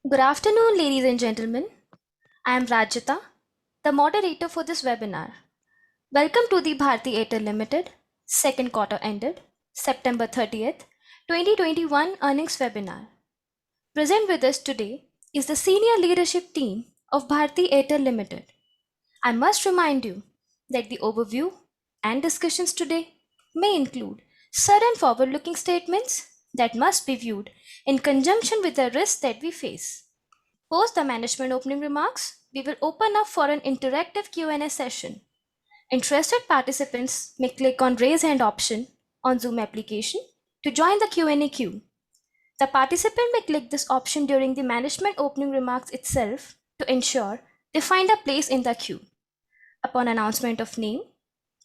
Good afternoon, ladies and gentlemen. I am Rajita, the moderator for this webinar. Welcome to the Bharti Airtel Limited second quarter ended September 30th, 2021 earnings webinar. Present with us today is the senior leadership team of Bharti Airtel Limited. I must remind you that the overview and discussions today may include certain forward-looking statements that must be viewed in conjunction with the risks that we face. Post the management opening remarks, we will open up for an interactive Q&A session. Interested participants may click on raise hand option on Zoom application to join the Q&A queue. The participant may click this option during the management opening remarks itself to ensure they find a place in the queue. Upon announcement of name,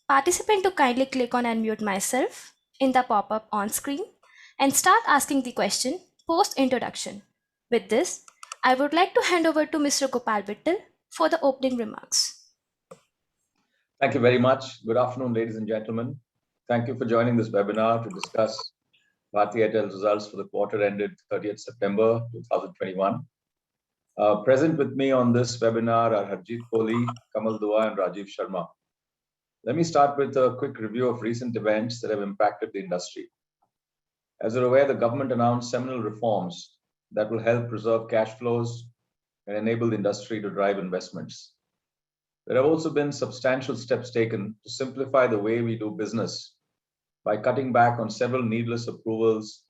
participant to kindly click on unmute myself in the pop-up on screen and start asking the question post introduction. With this, I would like to hand over to Mr. Gopal Vittal for the opening remarks. Thank you very much. Good afternoon, ladies and gentlemen. Thank you for joining this webinar to discuss Bharti Airtel's results for the quarter ended 30th September 2021. Present with me on this webinar are Harjeet Kohli, Kamal Dua, and Rajiv Sharma. Let me start with a quick review of recent events that have impacted the industry. As you're aware, the government announced seminal reforms that will help preserve cash flows and enable the industry to drive investments. There have also been substantial steps taken to simplify the way we do business by cutting back on several needless approvals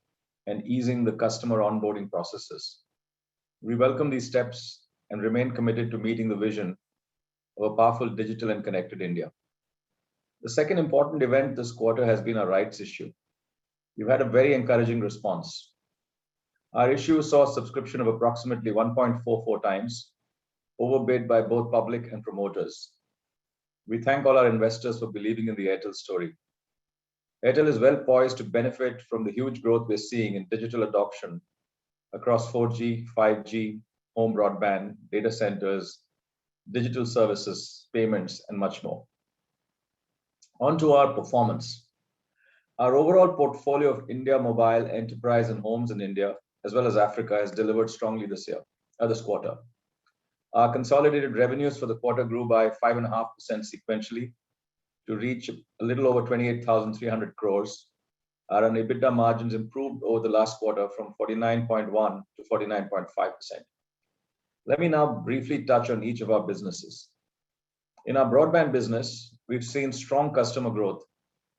and easing the customer onboarding processes. We welcome these steps and remain committed to meeting the vision of a powerful digital and connected India. The second important event this quarter has been our rights issue. We've had a very encouraging response. Our issue saw a subscription of approximately 1.44 times, overbid by both public and promoters. We thank all our investors for believing in the Airtel story. Airtel is well poised to benefit from the huge growth we're seeing in digital adoption across 4G, 5G, home broadband, data centers, digital services, payments, and much more. On to our performance. Our overall portfolio of India mobile, enterprise, and homes in India, as well as Africa, has delivered strongly this quarter. Our consolidated revenues for the quarter grew by 5.5% sequentially to reach a little over 28,300 crores. Our EBITDA margins improved over the last quarter from 49.1 to 49.5%. Let me now briefly touch on each of our businesses. In our broadband business, we've seen strong customer growth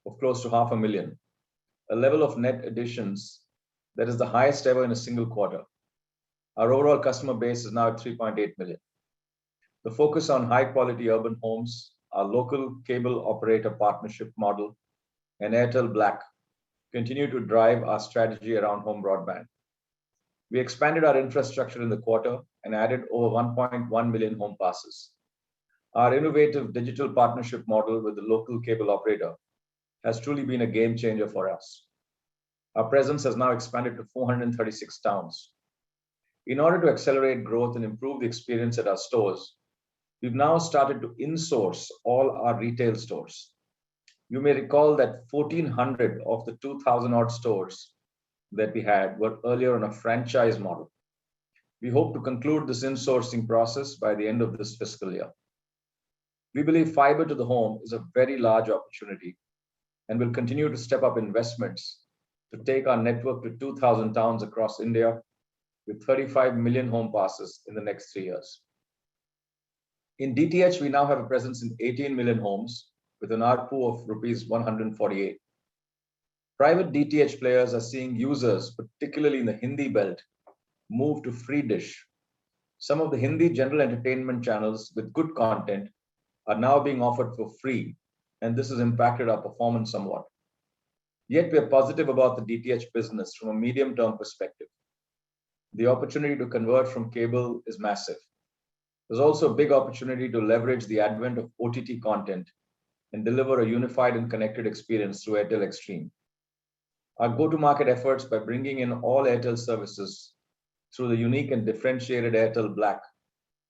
of close to 500,000, a level of net additions that is the highest ever in a single quarter. Our overall customer base is now at 3.8 million. The focus on high-quality urban homes, our local cable operator partnership model, and Airtel Black continue to drive our strategy around home broadband. We expanded our infrastructure in the quarter and added over 1.1 million home passes. Our innovative digital partnership model with the local cable operator has truly been a game changer for us. Our presence has now expanded to 436 towns. In order to accelerate growth and improve the experience at our stores, we've now started to insource all our retail stores. You may recall that 1,400 of the 2,000 odd stores that we had were earlier on a franchise model. We hope to conclude this insourcing process by the end of this fiscal year. We believe fiber to the home is a very large opportunity and will continue to step up investments to take our network to 2,000 towns across India with 35 million home passes in the next 3 years. In DTH, we now have a presence in 18 million homes with an ARPU of rupees 148. Private DTH players are seeing users, particularly in the Hindi belt, move to free dish. Some of the Hindi general entertainment channels with good content are now being offered for free, and this has impacted our performance somewhat. Yet we are positive about the DTH business from a medium-term perspective. The opportunity to convert from cable is massive. There's also a big opportunity to leverage the advent of OTT content and deliver a unified and connected experience through Airtel Xstream. Our go-to-market efforts by bringing in all Airtel services through the unique and differentiated Airtel Black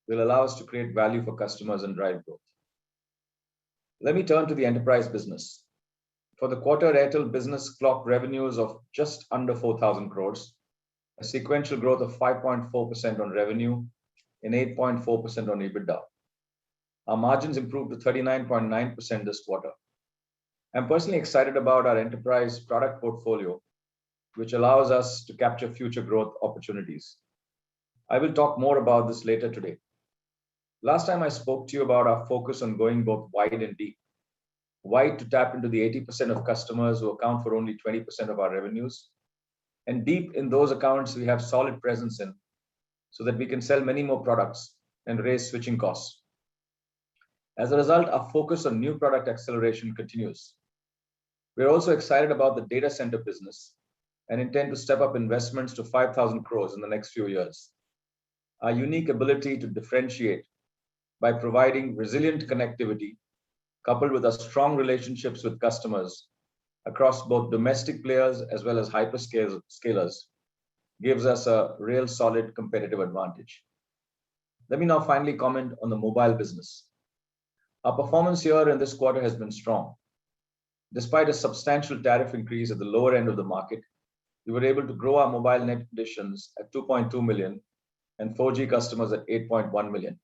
will allow us to create value for customers and drive growth. Let me turn to the enterprise business. For the quarter, Airtel business clocked revenues of just under 4,000 crores, a sequential growth of 5.4% on revenue and 8.4% on EBITDA. Our margins improved to 39.9% this quarter. I'm personally excited about our enterprise product portfolio, which allows us to capture future growth opportunities. I will talk more about this later today. Last time I spoke to you about our focus on going both wide and deep. Wide to tap into the 80% of customers who account for only 20% of our revenues, and deep in those accounts we have solid presence in, so that we can sell many more products and raise switching costs. As a result, our focus on new product acceleration continues. We're also excited about the data center business and intend to step up investments to 5,000 crores in the next few years. Our unique ability to differentiate by providing resilient connectivity, coupled with our strong relationships with customers across both domestic players as well as hyperscalers, gives us a real solid competitive advantage. Let me now finally comment on the mobile business. Our performance here in this quarter has been strong. Despite a substantial tariff increase at the lower end of the market, we were able to grow our mobile net additions at 2.2 million and 4G customers at 8.1 million.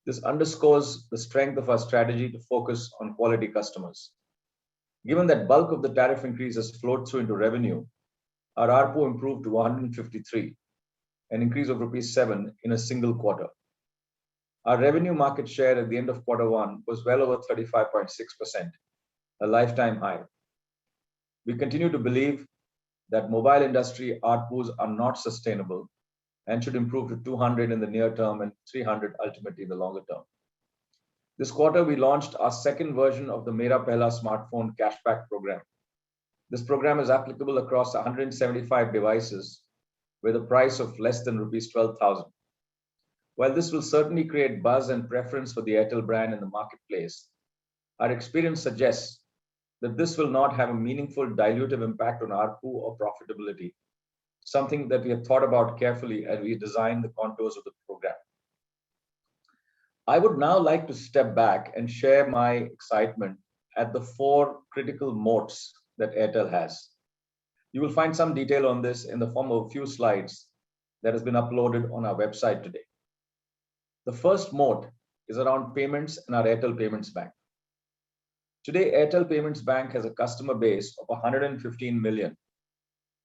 This underscores the strength of our strategy to focus on quality customers. Given that bulk of the tariff increase has flowed through into revenue, our ARPU improved to 153, an increase of rupees 7 in a single quarter. Our revenue market share at the end of quarter one was well over 35.6%, a lifetime high. We continue to believe that mobile industry ARPUs are not sustainable and should improve to 200 in the near term and 300 ultimately in the longer term. This quarter, we launched our second version of the Mera Pehla Smartphone Cashback program. This program is applicable across 175 devices with a price of less than rupees 12,000. While this will certainly create buzz and preference for the Airtel brand in the marketplace, our experience suggests that this will not have a meaningful dilutive impact on ARPU or profitability, something that we have thought about carefully as we design the contours of the program. I would now like to step back and share my excitement at the 4 critical moats that Airtel has. You will find some detail on this in the form of a few slides that has been uploaded on our website today. The first moat is around payments and our Airtel Payments Bank. Today, Airtel Payments Bank has a customer base of 115 million,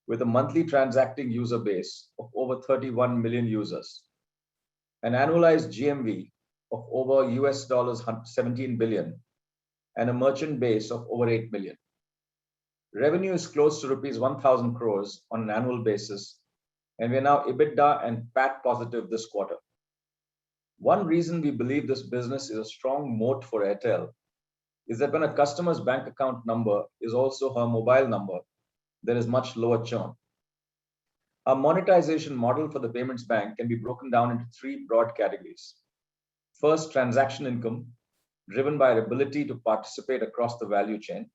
with a monthly transacting user base of over 31 million users, an annualized GMV of over US $17 billion, and a merchant base of over 8 million. Revenue is close to rupees 1,000 crores on an annual basis, and we are now EBITDA and PAT positive this quarter. One reason we believe this business is a strong moat for Airtel is that when a customer's bank account number is also her mobile number, there is much lower churn. Our monetization model for the payments bank can be broken down into 3 broad categories. First, transaction income, driven by our ability to participate across the value chain.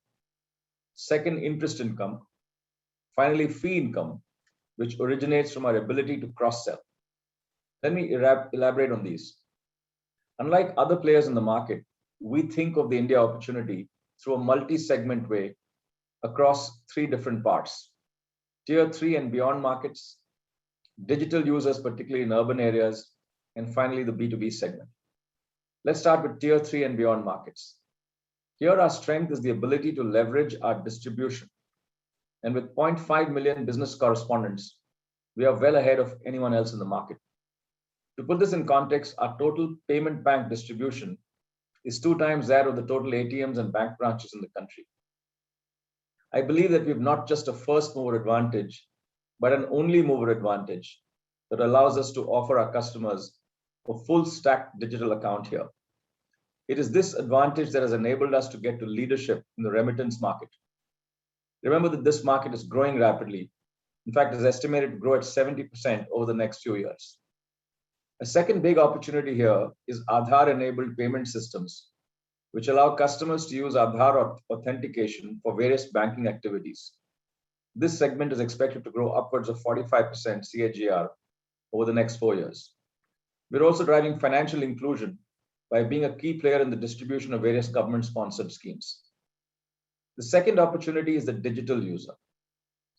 Second, interest income. Finally, fee income, which originates from our ability to cross-sell. Let me elaborate on these. Unlike other players in the market, we think of the India opportunity through a multi-segment way across 3 different parts: Tier 3 and beyond markets, digital users, particularly in urban areas, and finally the B2B segment. Let's start with Tier 3 and beyond markets. Here, our strength is the ability to leverage our distribution. And with 0.5 million business correspondents, we are well ahead of anyone else in the market. To put this in context, our total payment bank distribution is 2 times that of the total ATMs and bank branches in the country. I believe that we have not just a first mover advantage, but an only mover advantage that allows us to offer our customers a full stack digital account here. It is this advantage that has enabled us to get to leadership in the remittance market. Remember that this market is growing rapidly. In fact, it is estimated to grow at 70% over the next few years. A second big opportunity here is Aadhaar-enabled payment systems, which allow customers to use Aadhaar authentication for various banking activities. This segment is expected to grow upwards of 45% CAGR over the next 4 years. We're also driving financial inclusion by being a key player in the distribution of various government-sponsored schemes. The second opportunity is the digital user.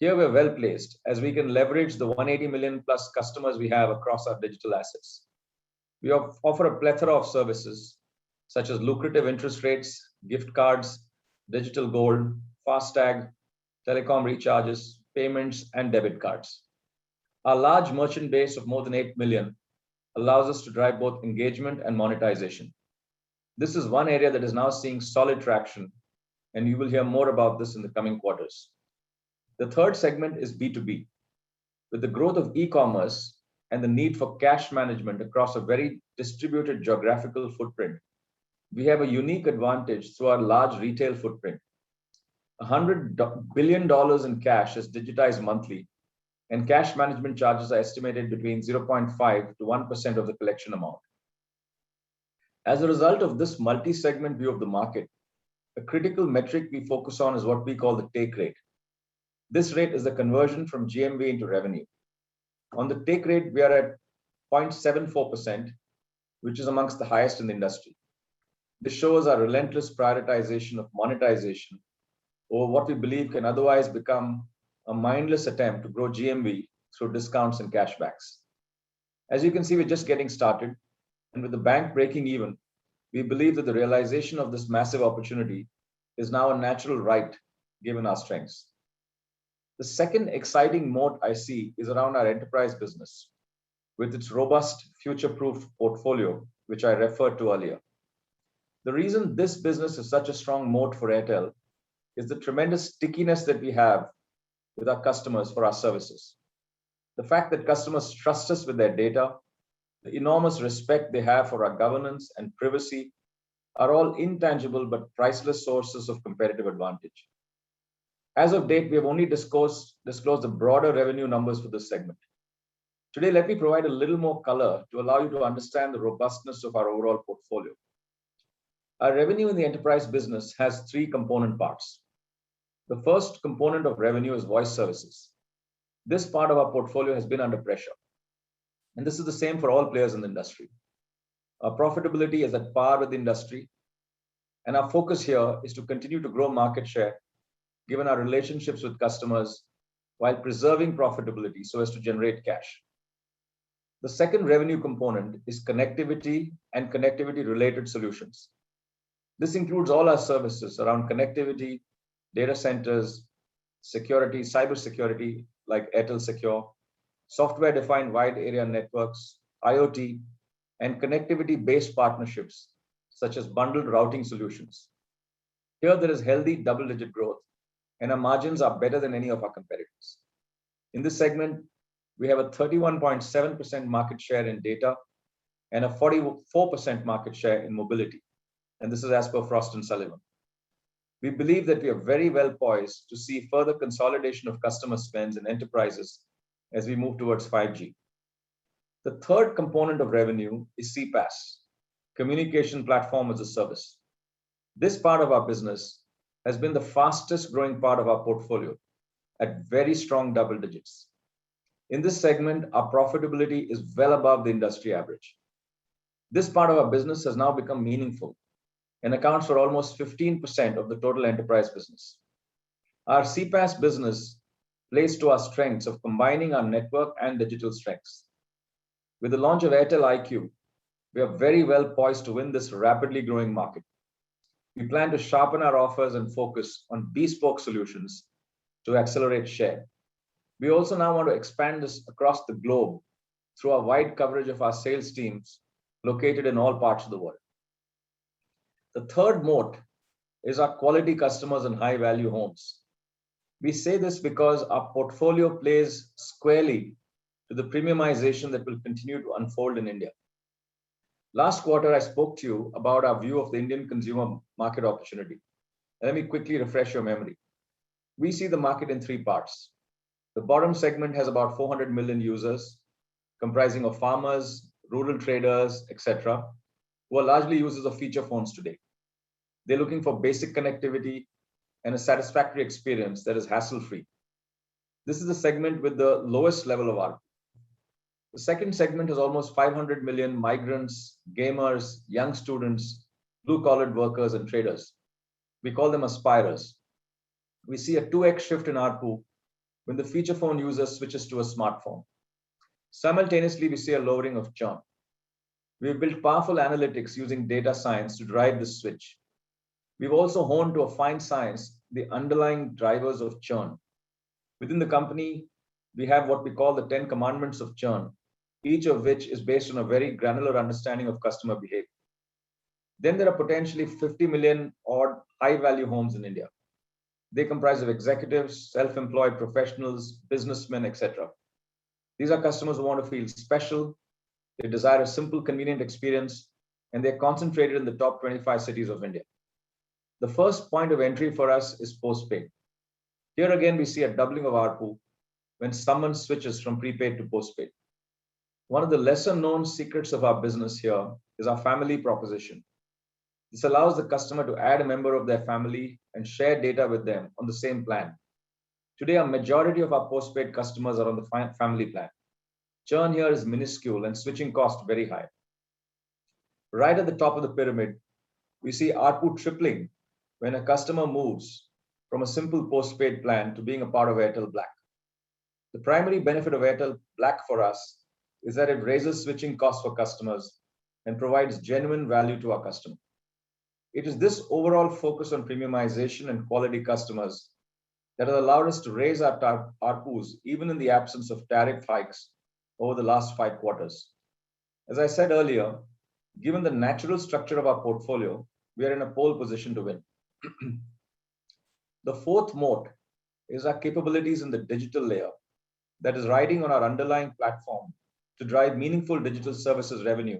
Here we're well placed as we can leverage the 180 million plus customers we have across our digital assets. We offer a plethora of services such as lucrative interest rates, gift cards, digital gold, FASTag, telecom recharges, payments, and debit cards. Our large merchant base of more than 8 million allows us to drive both engagement and monetization. This is one area that is now seeing solid traction, and you will hear more about this in the coming quarters. The third segment is B2B. With the growth of e-commerce and the need for cash management across a very distributed geographical footprint, we have a unique advantage through our large retail footprint. $100 billion in cash is digitized monthly, and cash management charges are estimated between 0.5 to 1% of the collection amount. As a result of this multi-segment view of the market, a critical metric we focus on is what we call the take rate. This rate is the conversion from GMV into revenue. On the take rate, we are at 0.74%, which is amongst the highest in the industry. This shows our relentless prioritization of monetization over what we believe can otherwise become a mindless attempt to grow GMV through discounts and cashbacks. As you can see, we're just getting started, and with the bank breaking even, we believe that the realization of this massive opportunity is now a natural right given our strengths. The second exciting moat I see is around our enterprise business, with its robust, future-proof portfolio, which I referred to earlier. The reason this business is such a strong moat for Airtel is the tremendous stickiness that we have with our customers for our services. The fact that customers trust us with their data, the enormous respect they have for our governance and privacy are all intangible but priceless sources of competitive advantage. As of date, we have only disclosed the broader revenue numbers for this segment. Today, let me provide a little more color to allow you to understand the robustness of our overall portfolio. Our revenue in the enterprise business has three component parts. The first component of revenue is voice services. This part of our portfolio has been under pressure, and this is the same for all players in the industry. Our profitability is at par with the industry, and our focus here is to continue to grow market share given our relationships with customers while preserving profitability so as to generate cash. The second revenue component is connectivity and connectivity-related solutions. This includes all our services around connectivity, data centers, security, cybersecurity like Airtel Secure, software-defined wide area networks, IoT, and connectivity-based partnerships such as bundled routing solutions. Here there is healthy double-digit growth, and our margins are better than any of our competitors. In this segment, we have a 31.7% market share in data and a 44% market share in mobility, and this is as per Frost & Sullivan. We believe that we are very well poised to see further consolidation of customer spends in enterprises as we move towards 5G. The third component of revenue is CPaaS, Communication Platform as a Service. This part of our business has been the fastest growing part of our portfolio at very strong double digits. In this segment, our profitability is well above the industry average. This part of our business has now become meaningful and accounts for almost 15% of the total enterprise business. Our CPaaS business plays to our strengths of combining our network and digital strengths. With the launch of Airtel IQ, we are very well poised to win this rapidly growing market. We plan to sharpen our offers and focus on bespoke solutions to accelerate share. We also now want to expand this across the globe through our wide coverage of our sales teams located in all parts of the world. The third moat is our quality customers and high value homes. We say this because our portfolio plays squarely to the premiumization that will continue to unfold in India. Last quarter, I spoke to you about our view of the Indian consumer market opportunity. Let me quickly refresh your memory. We see the market in three parts. The bottom segment has about 400 million users, comprising of farmers, rural traders, etc., who are largely users of feature phones today. They're looking for basic connectivity and a satisfactory experience that is hassle-free. This is the segment with the lowest level of ARPU. The second segment has almost 500 million migrants, gamers, young students, blue-collar workers, and traders. We call them aspirers. We see a 2x shift in ARPU when the feature phone user switches to a smartphone. Simultaneously, we see a lowering of churn. We've built powerful analytics using data science to drive this switch. We've also honed to a fine science the underlying drivers of churn. Within the company, we have what we call the 10 commandments of churn, each of which is based on a very granular understanding of customer behavior. Then there are potentially 50 million odd high value homes in India. They comprise of executives, self-employed professionals, businessmen, etc. These are customers who want to feel special, they desire a simple, convenient experience, and they're concentrated in the top 25 cities of India. The first point of entry for us is postpaid. Here again, we see a doubling of ARPU when someone switches from prepaid to postpaid. One of the lesser known secrets of our business here is our family proposition. This allows the customer to add a member of their family and share data with them on the same plan. Today, a majority of our postpaid customers are on the family plan. Churn here is minuscule and switching cost very high. Right at the top of the pyramid, we see ARPU tripling when a customer moves from a simple postpaid plan to being a part of Airtel Black. The primary benefit of Airtel Black for us is that it raises switching costs for customers and provides genuine value to our customer. It is this overall focus on premiumization and quality customers that has allowed us to raise our ARPUs even in the absence of tariff hikes over the last 5 quarters. As I said earlier, given the natural structure of our portfolio, we are in a pole position to win. The fourth moat is our capabilities in the digital layer that is riding on our underlying platform to drive meaningful digital services revenue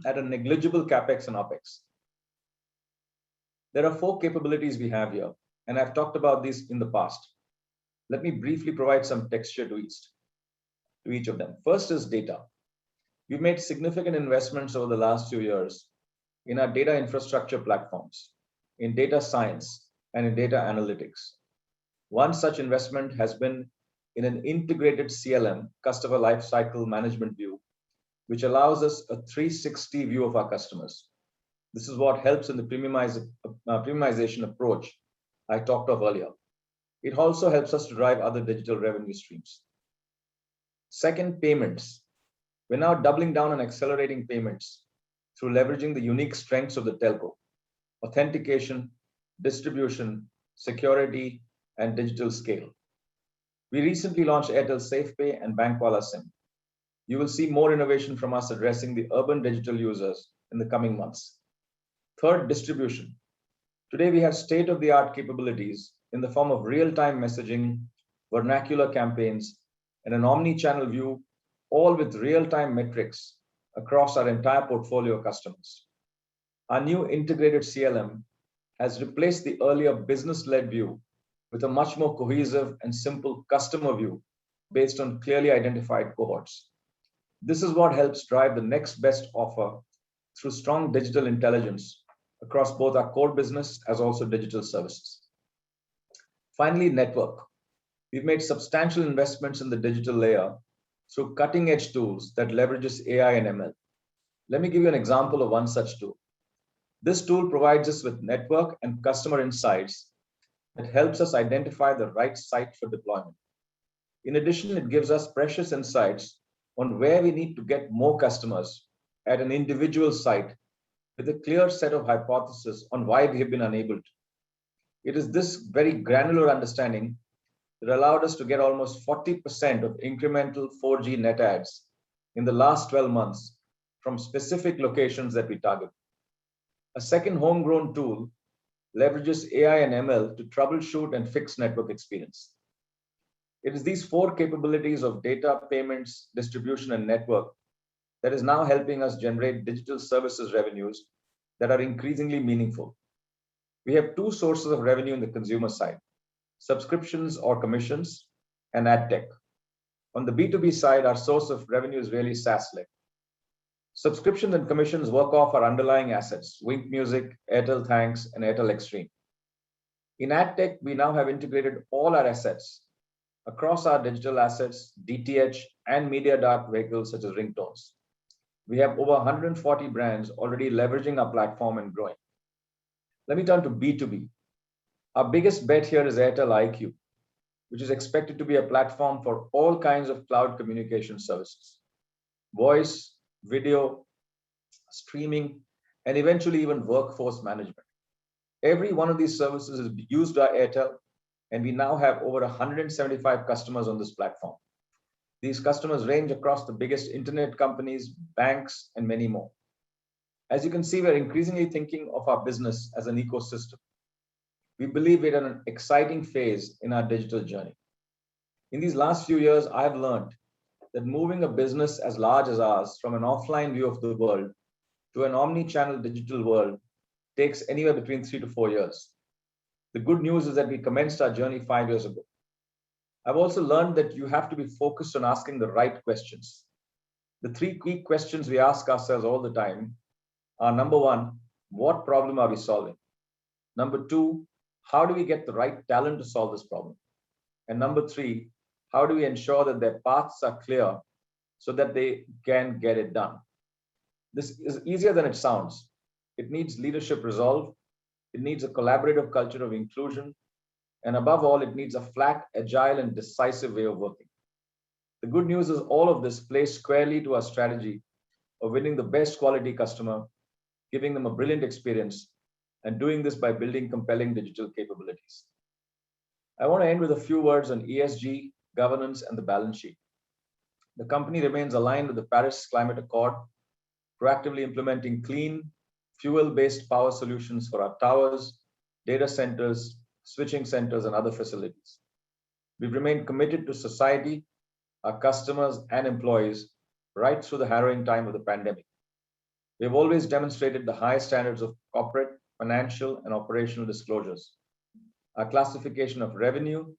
at a negligible capex and opex. There are 4 capabilities we have here, and I've talked about these in the past. Let me briefly provide some texture to each of them. First is data. We've made significant investments over the last few years in our data infrastructure platforms, in data science, and in data analytics. One such investment has been in an integrated CLM, customer lifecycle management view, which allows us a 360 view of our customers. This is what helps in the premiumization approach I talked of earlier. It also helps us to drive other digital revenue streams. Second, payments. We're now doubling down on accelerating payments through leveraging the unique strengths of the telco: authentication, distribution, security, and digital scale. We recently launched Airtel SafePay and Bankwala SIM. You will see more innovation from us addressing the urban digital users in the coming months. Third, distribution. Today, we have state-of-the-art capabilities in the form of real-time messaging, vernacular campaigns, and an omni-channel view, all with real-time metrics across our entire portfolio of customers. Our new integrated CLM has replaced the earlier business-led view with a much more cohesive and simple customer view based on clearly identified cohorts. This is what helps drive the next best offer through strong digital intelligence across both our core business as also digital services. Finally, network. We've made substantial investments in the digital layer through cutting-edge tools that leverages AI and ML. Let me give you an example of one such tool. This tool provides us with network and customer insights that helps us identify the right site for deployment. In addition, it gives us precious insights on where we need to get more customers at an individual site with a clear set of hypotheses on why we have been unable to. It is this very granular understanding that allowed us to get almost 40% of incremental 4G net adds in the last 12 months from specific locations that we target. A second homegrown tool leverages AI and ML to troubleshoot and fix network experience. It is these 4 capabilities of data, payments, distribution, and network that is now helping us generate digital services revenues that are increasingly meaningful. We have 2 sources of revenue in the consumer side: subscriptions or commissions, and ad tech. On the B2B side, our source of revenue is really SaaS-led. Subscriptions and commissions work off our underlying assets: Wynk Music, Airtel Thanks, and Airtel Xstream. In ad tech, we now have integrated all our assets across our digital assets, DTH, and media dark vehicles such as ringtones. We have over 140 brands already leveraging our platform and growing. Let me turn to B2B. Our biggest bet here is Airtel IQ. which is expected to be a platform for all kinds of cloud communication services: voice, video, streaming, and eventually even workforce management. Every one of these services is used by Airtel, and we now have over 175 customers on this platform. These customers range across the biggest internet companies, banks, and many more. As you can see, we're increasingly thinking of our business as an ecosystem. We believe we're in an exciting phase in our digital journey. In these last few years, I have learned that moving a business as large as ours from an offline view of the world to an omni-channel digital world takes anywhere between 3 to 4 years. The good news is that we commenced our journey 5 years ago. I've also learned that you have to be focused on asking the right questions. The 3 key questions we ask ourselves all the time are: number 1, what problem are we solving? Number 2, how do we get the right talent to solve this problem? And number 3, how do we ensure that their paths are clear so that they can get it done? This is easier than it sounds. It needs leadership resolve. It needs a collaborative culture of inclusion. And above all, it needs a flat, agile, and decisive way of working. The good news is all of this plays squarely to our strategy of winning the best quality customer, giving them a brilliant experience, and doing this by building compelling digital capabilities. I want to end with a few words on ESG, governance, and the balance sheet. The company remains aligned with the Paris Climate Accord, proactively implementing clean, fuel-based power solutions for our towers, data centers, switching centers, and other facilities. We've remained committed to society, our customers, and employees right through the harrowing time of the pandemic. We have always demonstrated the highest standards of corporate, financial, and operational disclosures. Our classification of revenue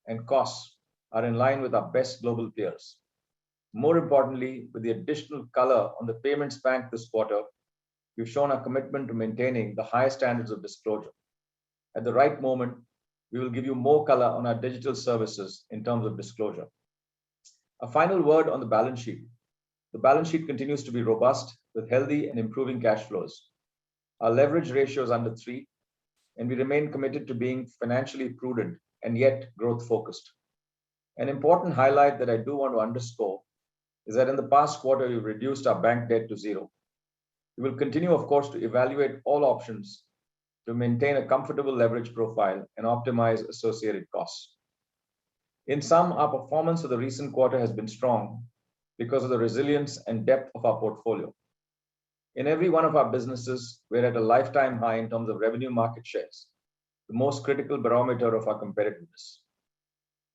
and costs are in line with our best global peers. More importantly, with the additional color on the payments bank this quarter, we've shown our commitment to maintaining the highest standards of disclosure. At the right moment, we will give you more color on our digital services in terms of disclosure. A final word on the balance sheet. The balance sheet continues to be robust with healthy and improving cash flows. Our leverage ratio is under 3, and we remain committed to being financially prudent and yet growth focused. An important highlight that I do want to underscore is that in the past quarter, we've reduced our bank debt to 0. We will continue, of course, to evaluate all options to maintain a comfortable leverage profile and optimize associated costs. In sum, our performance for the recent quarter has been strong because of the resilience and depth of our portfolio. In every one of our businesses, we're at a lifetime high in terms of revenue market shares, the most critical barometer of our competitiveness.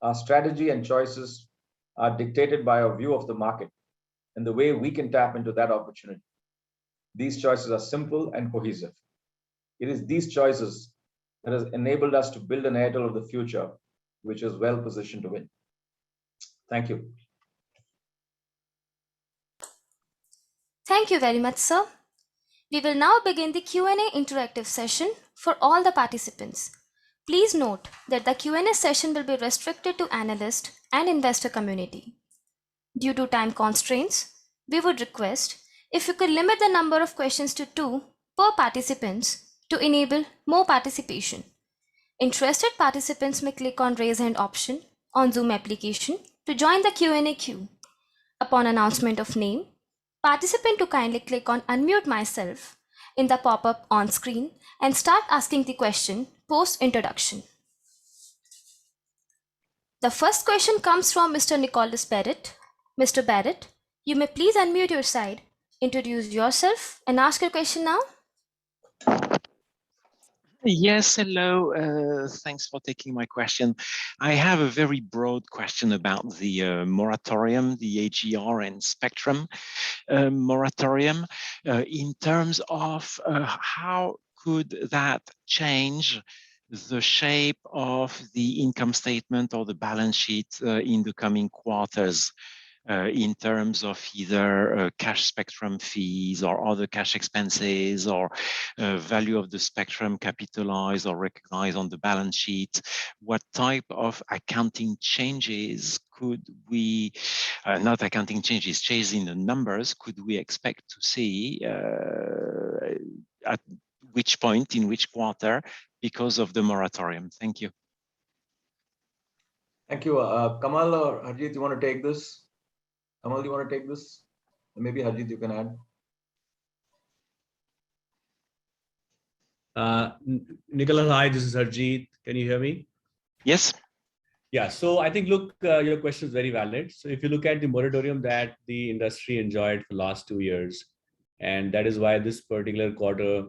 Our strategy and choices are dictated by our view of the market and the way we can tap into that opportunity. These choices are simple and cohesive. It is these choices that has enabled us to build an Airtel of the future, which is well positioned to win. Thank you. Thank you very much, sir. We will now begin the Q&A interactive session for all the participants. Please note that the Q&A session will be restricted to analyst and investor community. Due to time constraints, we would request if you could limit the number of questions to 2 per participants to enable more participation. Interested participants may click on raise hand option on Zoom application to join the Q&A queue. Upon announcement of name, participant to kindly click on unmute myself in the pop-up on screen and start asking the question post introduction. The first question comes from Mr. Nicholas Barrett. Mr. Barrett, you may please unmute your side, introduce yourself and ask your question now. Yes, hello. Thanks for taking my question. I have a very broad question about the moratorium, the AGR and spectrum moratorium, in terms of how could that change the shape of the income statement or the balance sheet in the coming quarters? In terms of either cash spectrum fees or other cash expenses or value of the spectrum capitalized or recognized on the balance sheet. What type of accounting changes could we, not accounting changes, changes in the numbers, could we expect to see at which point, in which quarter, because of the moratorium? Thank you. Thank you. Kamal or Harjeet, you want to take this? Kamal, you want to take this? Maybe Harjeet, you can add. Nicholas, hi, this is Harjeet. Can you hear me? Yes. Yeah, so I think, look, your question is very valid. So if you look at the moratorium that the industry enjoyed for the last 2 years, and that is why this particular quarter,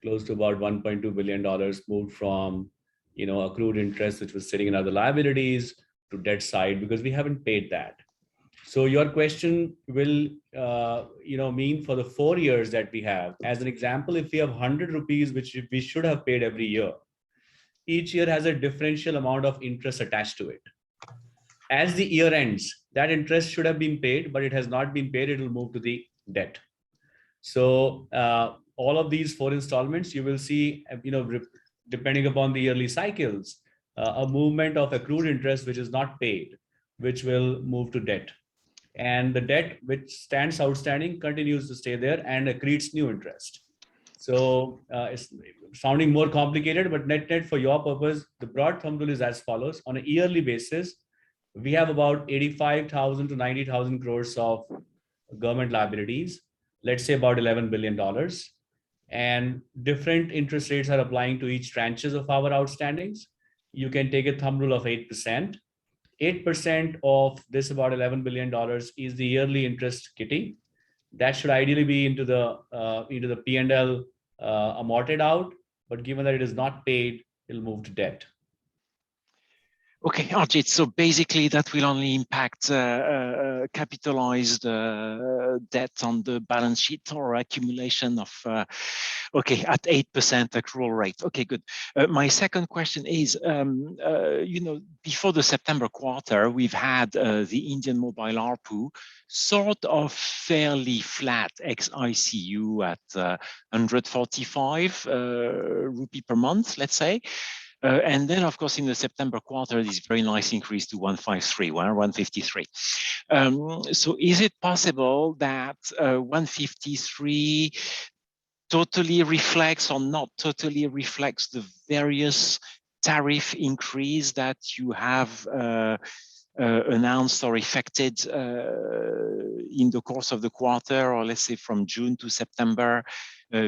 close to about $1.2 billion moved from, accrued interest, which was sitting in other liabilities, to debt side, because we haven't paid that. So your question will, mean for the 4 years that we have. As an example, if we have 100 rupees, which we should have paid every year, each year has a differential amount of interest attached to it. As the year ends, that interest should have been paid, but it has not been paid. It will move to the debt. So all of these 4 installments, you will see, depending upon the yearly cycles, a movement of accrued interest which is not paid, which will move to debt. And the debt which stands outstanding continues to stay there and accretes new interest. So it's sounding more complicated, but net for your purpose, the broad thumb rule is as follows. On a yearly basis, we have about 85,000 to 90,000 crores of government liabilities, let's say about $11 billion. And different interest rates are applying to each tranches of our outstandings. You can take a thumb rule of 8%. 8% of this about $11 billion is the yearly interest kitty. That should ideally be into the P&L amorted out, but given that it is not paid, it'll move to debt. Okay, Arjit, so basically that will only impact capitalized debt on the balance sheet or accumulation of, okay, at 8% accrual rate. Okay, good. My second question is, before the September quarter, we've had the Indian mobile ARPU sort of fairly flat ex-ICU at 145 rupee per month, let's say. And then, of course, in the September quarter, this very nice increase to 153. So is it possible that 153 totally reflects or not totally reflects the various tariff increase that you have announced or effected in the course of the quarter, or let's say from June to September,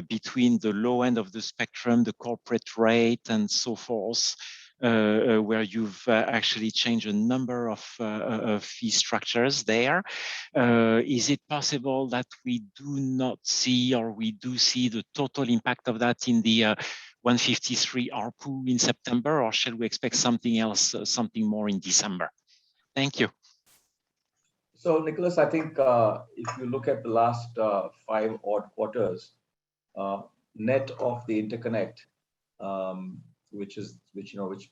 between the low end of the spectrum, the corporate rate, and so forth, where you've actually changed a number of fee structures there. Is it possible that we do not see, or we do see the total impact of that in the 153 ARPU in September, or shall we expect something else, something more in December? Thank you. So, Nicholas, I think if you look at the last 5 odd quarters, net of the interconnect, which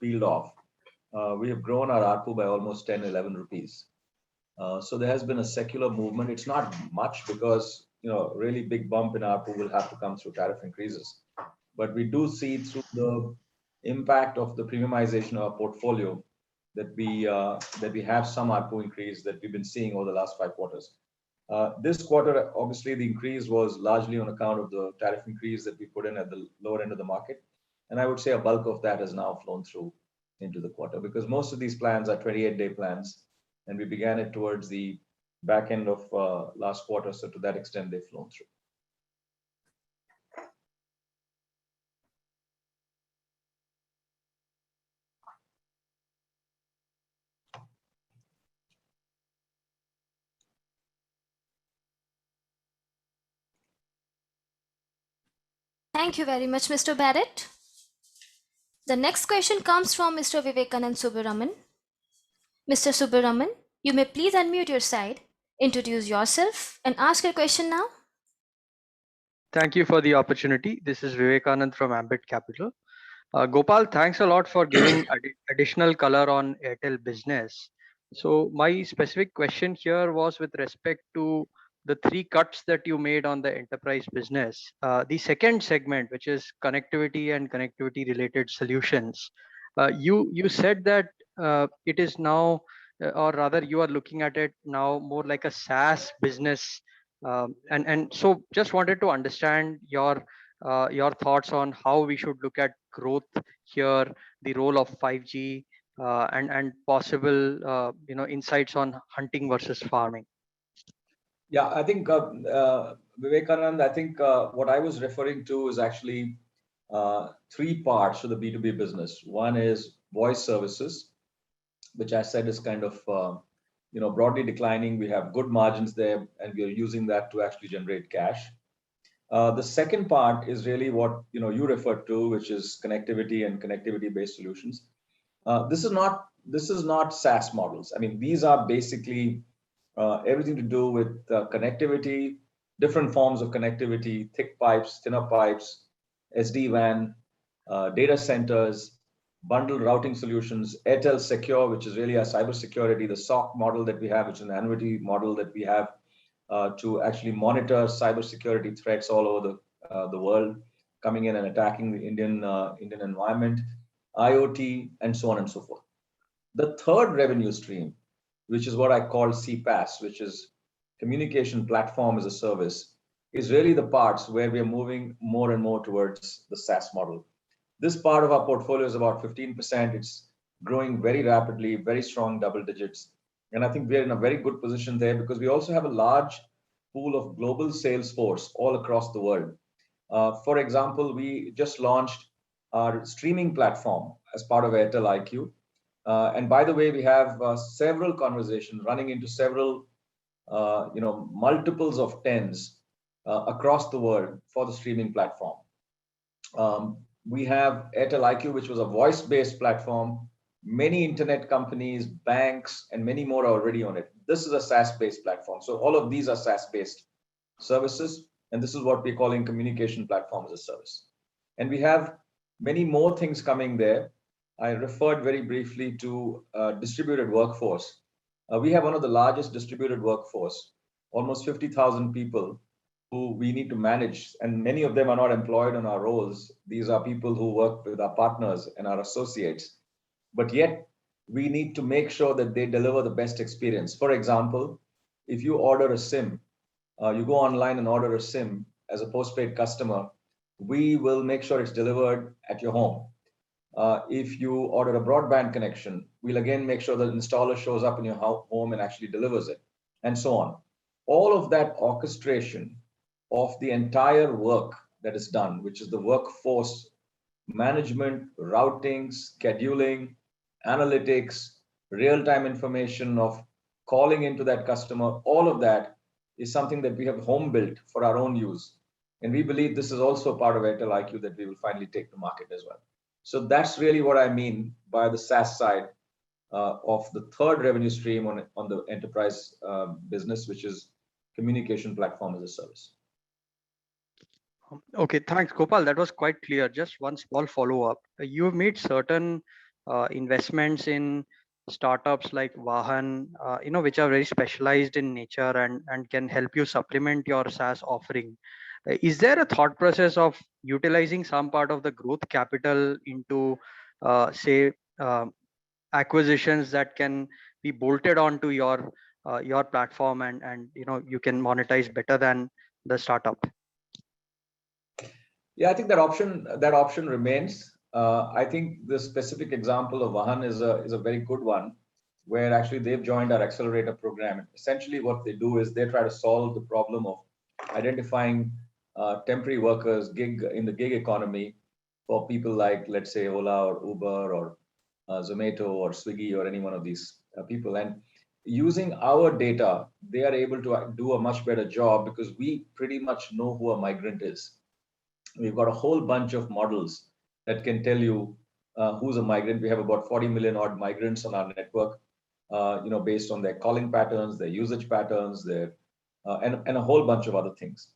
peeled off, we have grown our ARPU by almost 10, 11 rupees. So there has been a secular movement. It's not much because really big bump in ARPU will have to come through tariff increases. But we do see through the impact of the premiumization of our portfolio that we have some ARPU increase that we've been seeing over the last 5 quarters. This quarter, obviously, the increase was largely on account of the tariff increase that we put in at the lower end of the market. And I would say a bulk of that has now flown through into the quarter, because most of these plans are 28-day plans, and we began it towards the back end of last quarter. So to that extent, they've flown through. Thank you very much, Mr. Barrett. The next question comes from Mr. Vivekanand Subbaraman. Mr. Subbaraman, you may please unmute your side, introduce yourself, and ask your question now. Thank you for the opportunity. This is Vivekanand from Ambit Capital. Gopal, thanks a lot for giving additional color on Airtel business. So my specific question here was with respect to the 3 cuts that you made on the enterprise business. The second segment, which is connectivity and connectivity related solutions, you said that it is now, or rather you are looking at it now more like a SaaS business. And so just wanted to understand your thoughts on how we should look at growth here, the role of 5G, and possible insights on hunting versus farming. Yeah, I think Vivekanand, I think what I was referring to is actually three parts to the B2B business. One is voice services, which I said is kind of broadly declining. We have good margins there, and we are using that to actually generate cash. The second part is really what you referred to, which is connectivity and connectivity-based solutions. This is not SaaS models. I mean, these are basically everything to do with connectivity, different forms of connectivity, thick pipes, thinner pipes, SD-WAN, data centers, bundled routing solutions, Airtel Secure, which is really our cybersecurity, the SOC model that we have, which is an annuity model that we have to actually monitor cybersecurity threats all over the world, coming in and attacking the Indian environment, IoT, and so on and so forth. The third revenue stream, which is what I call CPaaS, which is communication platform as a service, is really the parts where we are moving more and more towards the SaaS model. This part of our portfolio is about 15%. It's growing very rapidly, very strong double digits. And I think we're in a very good position there because we also have a large pool of global sales force all across the world. For example, we just launched our streaming platform as part of Airtel IQ. And by the way, we have several conversations running into several, multiples of tens across the world for the streaming platform. We have Airtel IQ, which was a voice-based platform. Many internet companies, banks, and many more are already on it. This is a SaaS-based platform. So all of these are SaaS-based services. And this is what we're calling communication platform as a service. And we have many more things coming there. I referred very briefly to distributed workforce. We have one of the largest distributed workforce, almost 50,000 people who we need to manage, and many of them are not employed on our roles. These are people who work with our partners and our associates, but yet we need to make sure that they deliver the best experience. For example, if you order a SIM, you go online and order a SIM as a postpaid customer, we will make sure it's delivered at your home. If you order a broadband connection, we'll again make sure the installer shows up in your home and actually delivers it, and so on. All of that orchestration of the entire work that is done, which is the workforce management, routing, scheduling, analytics, real-time information of calling into that customer, all of that is something that we have home built for our own use. And we believe this is also part of Airtel IQ that we will finally take to market as well. So that's really what I mean by the SaaS side of the third revenue stream on the enterprise business, which is communication platform as a service. Okay, thanks, Gopal. That was quite clear. Just one small follow-up. You have made certain investments in startups like Vahan, which are very specialized in nature and can help you supplement your SaaS offering. Is there a thought process of utilizing some part of the growth capital into, say, acquisitions that can be bolted onto your platform and you can monetize better than the startup? Yeah, I think that option remains. I think the specific example of Vahan is a very good one, where actually they've joined our accelerator program. Essentially, what they do is they try to solve the problem of identifying temporary workers, in the gig economy, for people like, let's say, Ola or Uber or Zomato or Swiggy or any one of these people. And using our data, they are able to do a much better job because we pretty much know who a migrant is. We've got a whole bunch of models that can tell you who's a migrant. We have about 40 million odd migrants on our network, based on their calling patterns, their usage patterns, and a whole bunch of other things.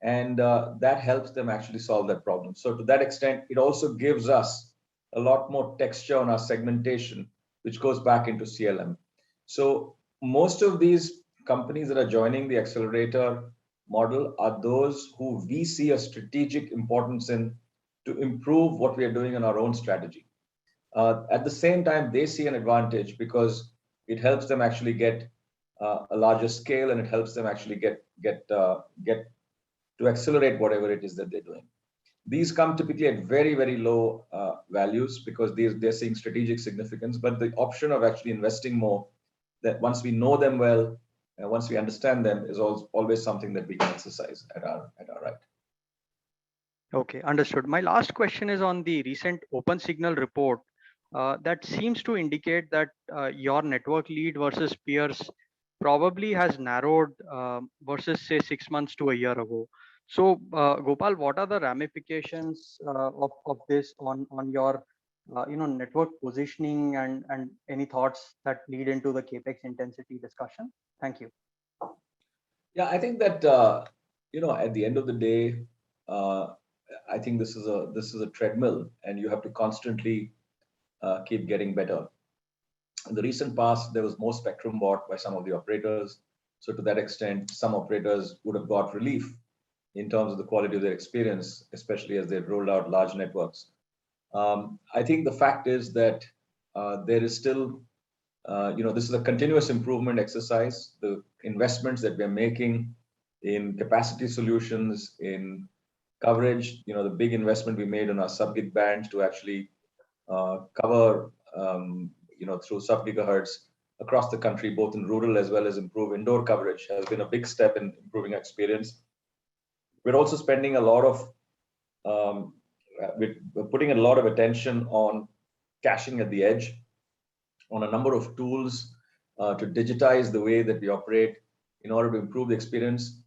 And that helps them actually solve that problem. So to that extent, it also gives us a lot more texture on our segmentation, which goes back into CLM. So most of these companies that are joining the accelerator model are those who we see a strategic importance in to improve what we are doing in our own strategy. At the same time, they see an advantage because it helps them actually get a larger scale, and it helps them actually get to accelerate whatever it is that they're doing. These come typically at very, very low values because they're seeing strategic significance. But the option of actually investing more, that once we know them well, and once we understand them, is always something that we can exercise at our right. Okay, understood. My last question is on the recent OpenSignal report that seems to indicate that your network lead versus peers probably has narrowed versus say 6 months to a year ago. So, Gopal, what are the ramifications of this on your network positioning and any thoughts that lead into the capex intensity discussion? Thank you. Yeah, I think that at the end of the day, I think this is a treadmill, and you have to constantly keep getting better. In the recent past, there was more spectrum bought by some of the operators. So to that extent, some operators would have got relief in terms of the quality of their experience, especially as they've rolled out large networks. I think the fact is that there is still, this is a continuous improvement exercise. The investments that we're making in capacity solutions, in coverage, the big investment we made on our sub-gig bands to actually cover, through sub-gigahertz across the country, both in rural as well as improve indoor coverage, has been a big step in improving our experience. We're also spending a lot of, we're putting a lot of attention on caching at the edge, on a number of tools to digitize the way that we operate in order to improve the experience.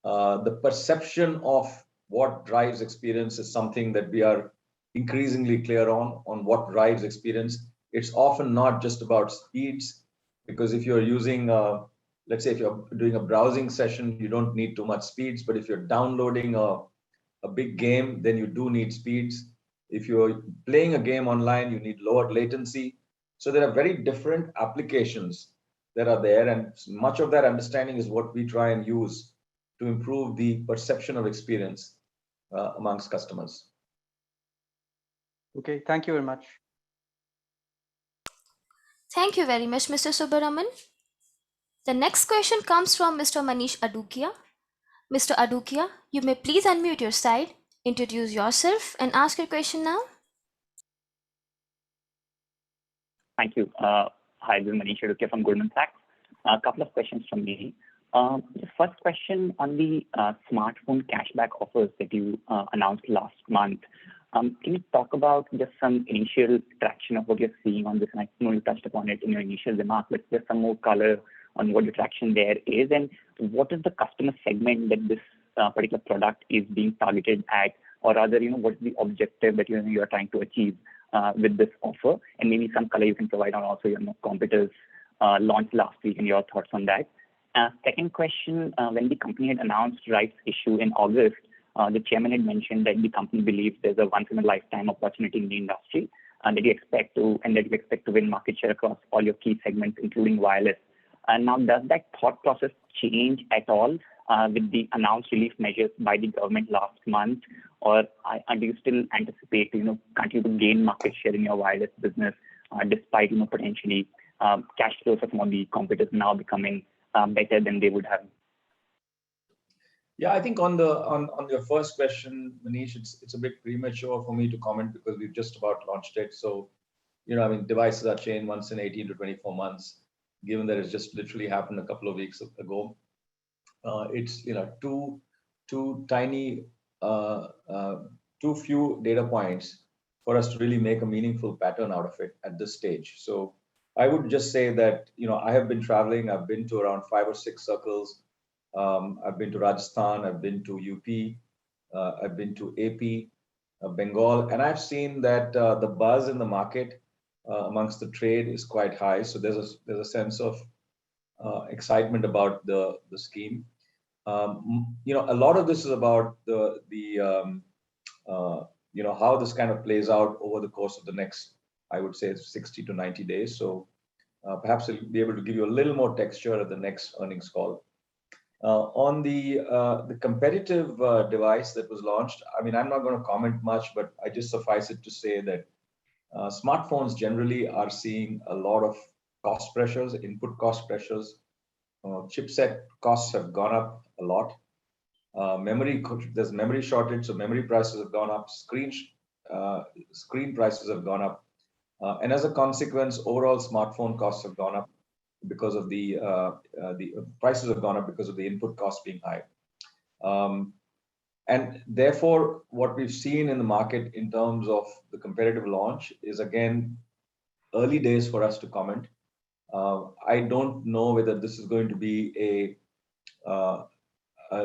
The perception of what drives experience is something that we are increasingly clear on what drives experience. It's often not just about speeds, because if you're using, let's say if you're doing a browsing session, you don't need too much speeds, but if you're downloading a big game, then you do need speeds. If you're playing a game online, you need lower latency. So there are very different applications that are there, and much of that understanding is what we try and use to improve the perception of experience amongst customers. Okay, thank you very much. Thank you very much, Mr. Subbaraman. The next question comes from Mr. Manish Adukia. Mr. Adukia, you may please unmute your side, introduce yourself, and ask your question now. Thank you. Hi, this is Manish Adukia from Goldman Sachs. A couple of questions from me. The first question on the smartphone cashback offers that you announced last month. Can you talk about just some initial traction of what you're seeing on this? And I know you touched upon it in your initial remark, but just some more color on what the traction there is, and what is the customer segment that this particular product is being targeted at, or rather, what is the objective that you are trying to achieve with this offer, and maybe some color you can provide on also your competitors launched last week and your thoughts on that. Second question, when the company had announced rights issue in August, the chairman had mentioned that the company believes there's a once in a lifetime opportunity in the industry, and that you expect to win market share across all your key segments, including wireless. And now, does that thought process change at all with the announced relief measures by the government last month, or do you still anticipate continue to gain market share in your wireless business despite potentially cash flows of some of the competitors now becoming better than they would have? Yeah, I think on your first question, Manish, it's a bit premature for me to comment because we've just about launched it. So, devices are changed once in 18 to 24 months. Given that it's just literally happened a couple of weeks ago, it's too tiny, too few data points for us to really make a meaningful pattern out of it at this stage. So I would just say that I have been traveling. I've been to around 5 or 6 circles. I've been to Rajasthan. I've been to UP. I've been to AP, Bengal, and I've seen that the buzz in the market amongst the trade is quite high. So there's a sense of excitement about the scheme. A lot of this is about how this kind of plays out over the course of the next, I would say, 60 to 90 days. So perhaps I'll be able to give you a little more texture at the next earnings call. On the competitive device that was launched, I'm not going to comment much, but I just suffice it to say that smartphones generally are seeing a lot of cost pressures, input cost pressures. Chipset costs have gone up a lot. There's memory shortage, so memory prices have gone up. Screen prices have gone up, and as a consequence, overall smartphone costs have gone up because of the prices have gone up because of the input costs being high. And therefore, what we've seen in the market in terms of the competitive launch is again early days for us to comment. I don't know whether this is going to be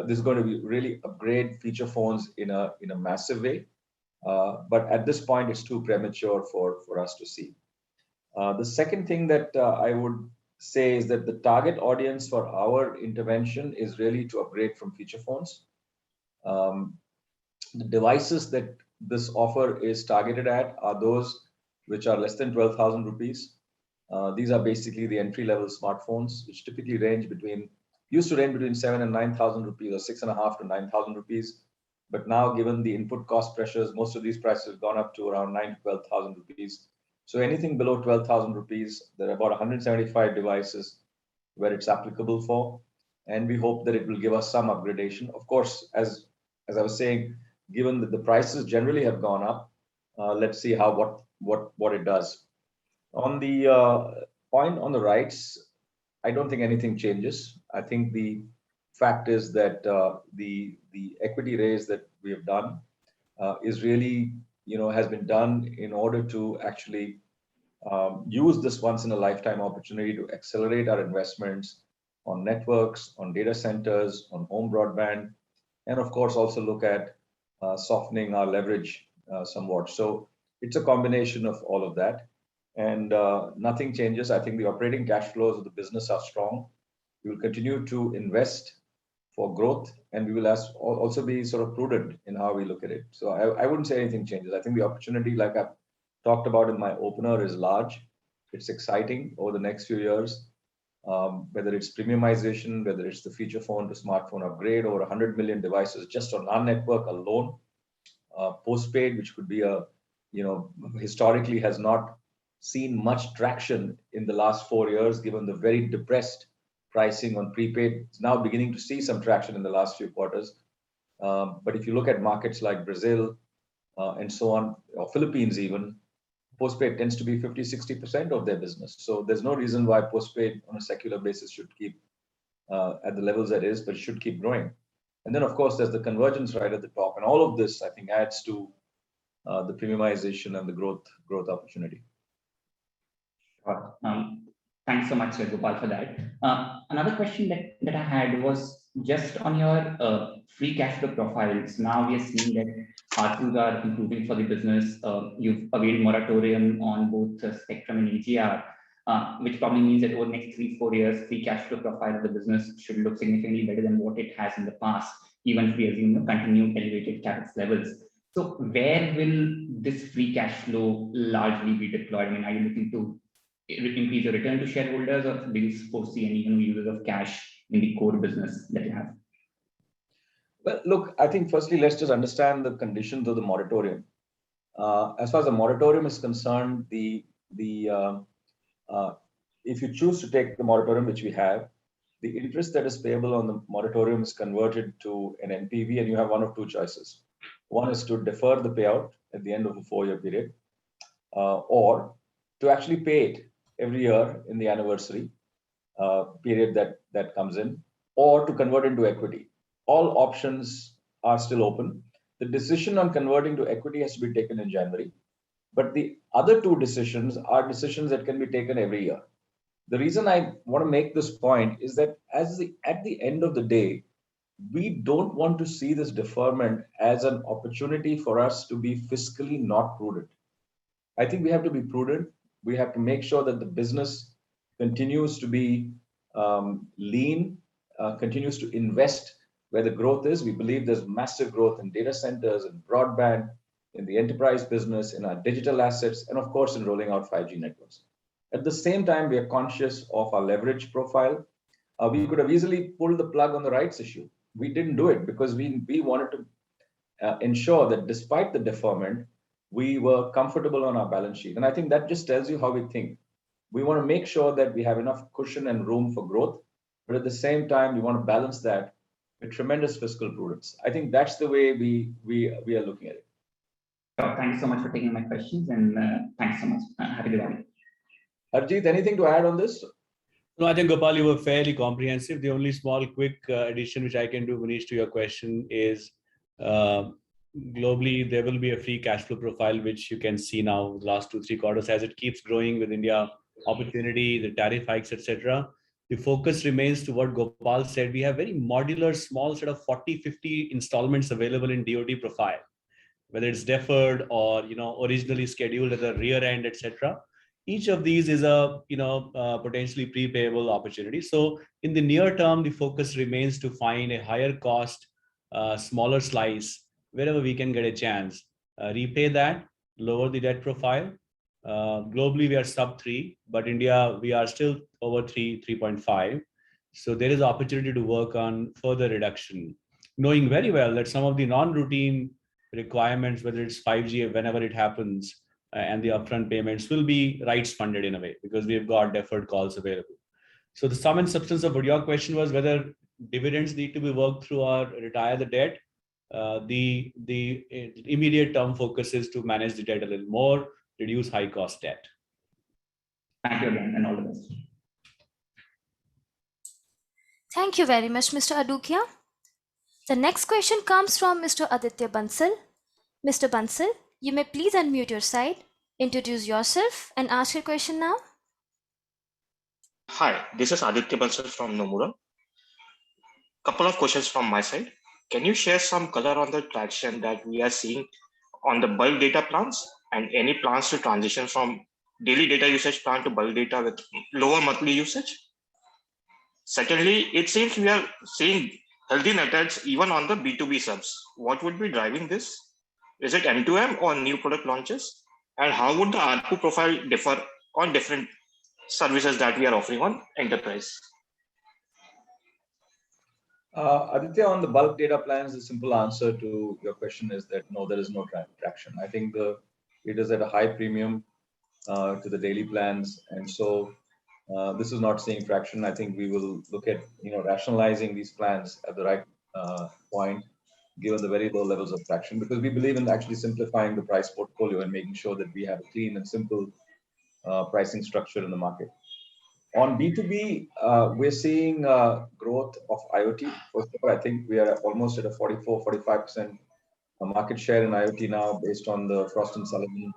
this is going to be really upgrade feature phones in a massive way. But at this point, it's too premature for us to see. The second thing that I would say is that the target audience for our intervention is really to upgrade from feature phones. The devices that this offer is targeted at are those which are less than 12,000 rupees. These are basically the entry-level smartphones, which typically used to range between 7,000 and 9,000 rupees, or 6,500 to 9,000 rupees. But now, given the input cost pressures, most of these prices have gone up to around 9,000 to 12,000 rupees. So anything below 12,000 rupees, there are about 175 devices where it's applicable for, and we hope that it will give us some upgradation. Of course, as I was saying, given that the prices generally have gone up, let's see what it does. On the point on the rights, I don't think anything changes. I think the fact is that the equity raise that we have done is really, has been done in order to actually use this once in a lifetime opportunity to accelerate our investments on networks, on data centers, on home broadband, and of course also look at softening our leverage somewhat. So it's a combination of all of that, and nothing changes. I think the operating cash flows of the business are strong. We will continue to invest for growth, and we will also be sort of prudent in how we look at it. So I wouldn't say anything changes. I think the opportunity, like I've talked about in my opener, is large. It's exciting over the next few years, whether it's premiumization, whether it's the feature phone to smartphone upgrade, over 100 million devices just on our network alone. Postpaid, which could be historically has not seen much traction in the last 4 years, given the very depressed pricing on prepaid. It's now beginning to see some traction in the last few quarters. But if you look at markets like Brazil and so on, or Philippines even, postpaid tends to be 50-60% of their business. So there's no reason why postpaid on a secular basis should keep at the levels that is, but it should keep growing. And then, of course, there's the convergence right at the top. And all of this, I think, adds to the premiumization and the growth opportunity. Thanks so much, Gopal, for that. Another question that I had was just on your free cash flow profiles. Now we are seeing that ARPUs are improving for the business. You've availed moratorium on both Spectrum and AGR, which probably means that over the next 3-4 years, free cash flow profile of the business should look significantly better than what it has in the past, even if we assume continued elevated capex levels. So where will this free cash flow largely be deployed? I mean, are you looking to increase your return to shareholders, or do you foresee any uses of cash in the core business that you have? Well, look, I think firstly, let's just understand the conditions of the moratorium. As far as the moratorium is concerned, if you choose to take the moratorium, which we have, the interest that is payable on the moratorium is converted to an NPV, and you have one of two choices. One is to defer the payout at the end of a 4-year period, or to actually pay it every year in the anniversary period that comes in, or to convert into equity. All options are still open. The decision on converting to equity has to be taken in January, but the other two decisions are decisions that can be taken every year. The reason I want to make this point is that at the end of the day, we don't want to see this deferment as an opportunity for us to be fiscally not prudent. I think we have to be prudent. We have to make sure that the business continues to be lean, continues to invest where the growth is. We believe there's massive growth in data centers and broadband, in the enterprise business, in our digital assets, and of course in rolling out 5G networks. At the same time, we are conscious of our leverage profile. We could have easily pulled the plug on the rights issue. We didn't do it because we wanted to ensure that despite the deferment, we were comfortable on our balance sheet. And I think that just tells you how we think. We want to make sure that we have enough cushion and room for growth, but at the same time, we want to balance that with tremendous fiscal prudence. I think that's the way we are looking at it. Thank you so much for taking my questions, and thanks so much. Happy Diwali. Harjeet, anything to add on this? No, I think Gopal, you were fairly comprehensive. The only small quick addition which I can do, Manish, to your question is globally there will be a free cash flow profile which you can see now the last 2-3 quarters as it keeps growing with India opportunity, the tariff hikes, etc. The focus remains to what Gopal said. We have very modular, small set of 40-50 installments available in DoD profile, whether it's deferred or originally scheduled at the rear end, etc. Each of these is a potentially prepayable opportunity. So in the near term, the focus remains to find a higher cost, smaller slice wherever we can get a chance. Repay that, lower the debt profile. Globally, we are sub 3, but India, we are still over 3, 3.5. So there is opportunity to work on further reduction, knowing very well that some of the non-routine requirements, whether it's 5G, whenever it happens, and the upfront payments will be rights funded in a way because we've got deferred calls available. So the sum and substance of what your question was whether dividends need to be worked through or retire the debt. The immediate term focus is to manage the debt a little more, reduce high cost debt. Thank you again, and all the best. Thank you very much, Mr. Adukia. The next question comes from Mr. Aditya Bansal. Mr. Bansal, you may please unmute your side, introduce yourself and ask your question now. Hi, this is Aditya Bansal from Nomura. Couple of questions from my side. Can you share some color on the traction that we are seeing on the bulk data plans and any plans to transition from daily data usage plan to bulk data with lower monthly usage? Secondly, it seems we are seeing healthy net adds even on the B2B subs. What would be driving this? Is it M2M or new product launches? And how would the ARPU profile differ on different services that we are offering on enterprise? Aditya, on the bulk data plans, the simple answer to your question is that no, there is no traction. I think it is at a high premium to the daily plans, and so this is not seeing traction. I think we will look at rationalizing these plans at the right point, given the very low levels of traction, because we believe in actually simplifying the price portfolio and making sure that we have a clean and simple pricing structure in the market. On B2B, we're seeing growth of IoT. First of all, I think we are almost at a 44-45% market share in IoT now, based on the Frost & Sullivan.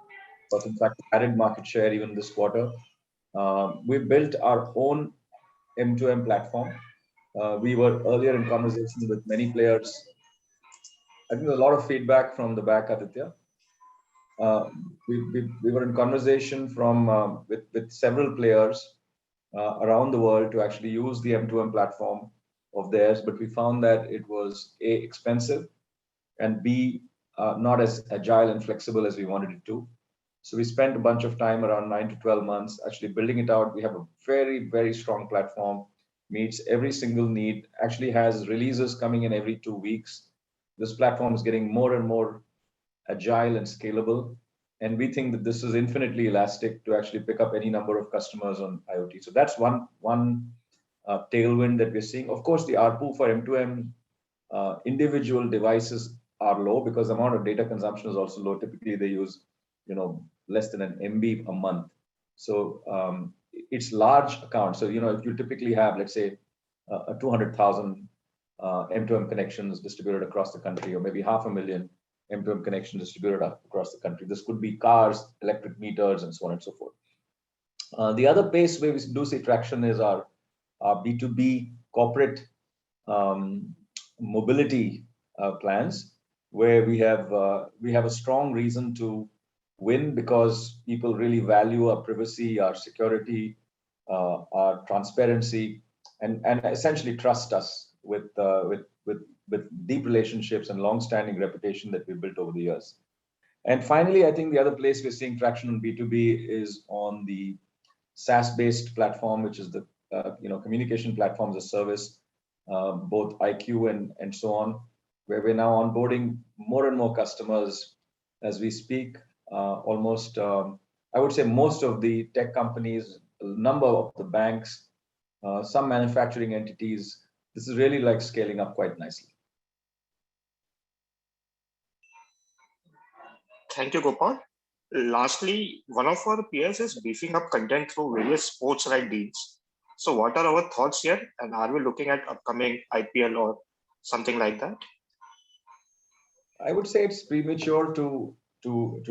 But in fact, added market share even this quarter. We built our own M2M platform. We were earlier in conversation with many players. I think a lot of feedback from the back, Aditya. We were in conversation with several players around the world to actually use the M2M platform of theirs, but we found that it was A, expensive, and B, not as agile and flexible as we wanted it to. So we spent a bunch of time, around 9 to 12 months, actually building it out. We have a very, very strong platform, meets every single need, actually has releases coming in every 2 weeks. This platform is getting more and more agile and scalable. And we think that this is infinitely elastic to actually pick up any number of customers on IoT. So that's one tailwind that we're seeing. Of course, the ARPU for M2M individual devices are low because the amount of data consumption is also low. Typically, they use less than an MB a month. So it's large accounts. So if you typically have, let's say, 200,000 M2M connections distributed across the country, or maybe 500,000 M2M connections distributed across the country. This could be cars, electric meters, and so on and so forth. The other place where we do see traction is our B2B corporate mobility plans, where we have a strong reason to win because people really value our privacy, our security, our transparency, and essentially trust us with deep relationships and long-standing reputation that we've built over the years. And finally, I think the other place we're seeing traction on B2B is on the SaaS-based platform, which is the communication platform as a service, both IQ and so on, where we're now onboarding more and more customers as we speak. Almost, I would say most of the tech companies, a number of the banks, some manufacturing entities, this is really like scaling up quite nicely. Thank you, Gopal. Lastly, one of our peers is beefing up content through various sports right deals. So what are our thoughts here? And are we looking at upcoming IPL or something like that? I would say it's premature to